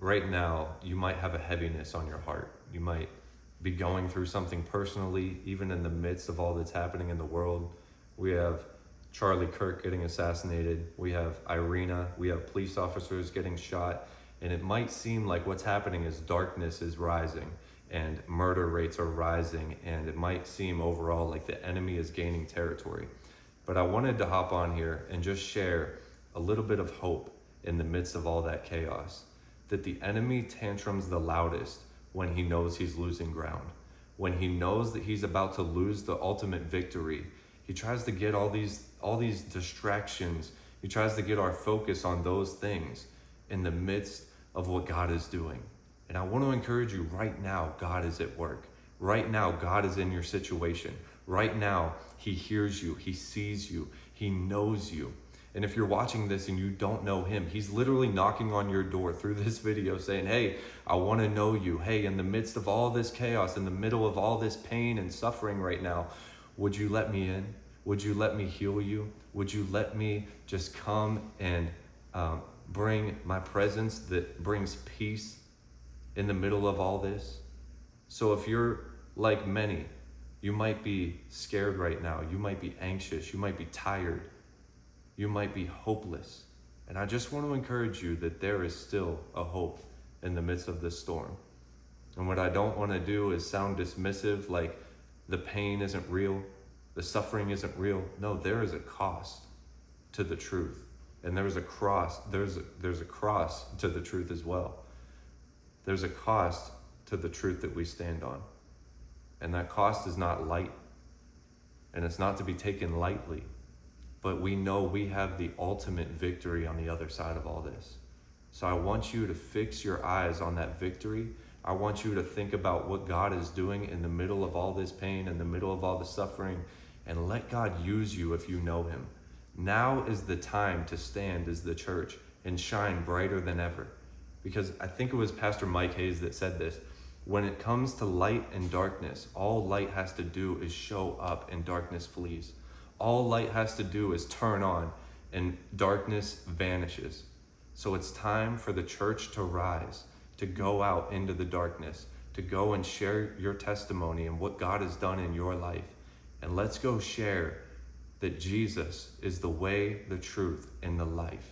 right now you might have a heaviness on your heart. You might be going through something personally, even in the midst of all that's happening in the world. We have Charlie Kirk getting assassinated. We have Irina. We have police officers getting shot. And it might seem like what's happening is darkness is rising and murder rates are rising. And it might seem overall like the enemy is gaining territory. But I wanted to hop on here and just share a little bit of hope in the midst of all that chaos. That the enemy tantrums the loudest when he knows he's losing ground. When he knows that he's about to lose the ultimate victory, he tries to get all these distractions. He tries to get our focus on those things in the midst of what God is doing. And I want to encourage you right now, God is at work. Right now, God is in your situation. Right now, he hears you, he sees you, he knows you. And if you're watching this and you don't know him, he's literally knocking on your door through this video saying, hey, I want to know you. Hey, in the midst of all this chaos, in the middle of all this pain and suffering right now, would you let me in? Would you let me heal you? Would you let me just come and bring my presence that brings peace in the middle of all this? So if you're like many, you might be scared right now. You might be anxious. You might be tired. You might be hopeless. And I just want to encourage you that there is still a hope in the midst of this storm. And what I don't want to do is sound dismissive, like the pain isn't real, the suffering isn't real. No, there is a cost to the truth. And there's a cross to the truth as well. There's a cost to the truth that we stand on. And that cost is not light. And it's not to be taken lightly. But we know we have the ultimate victory on the other side of all this. So I want you to fix your eyes on that victory. I want you to think about what God is doing in the middle of all this pain, in the middle of all the suffering, and let God use you if you know him. Now is the time to stand as the church and shine brighter than ever. Because I think it was Pastor Mike Hayes that said this. When it comes to light and darkness, all light has to do is show up and darkness flees. All light has to do is turn on and darkness vanishes. So it's time for the church to rise, to go out into the darkness, to go and share your testimony and what God has done in your life. And let's go share that Jesus is the way, the truth, and the life.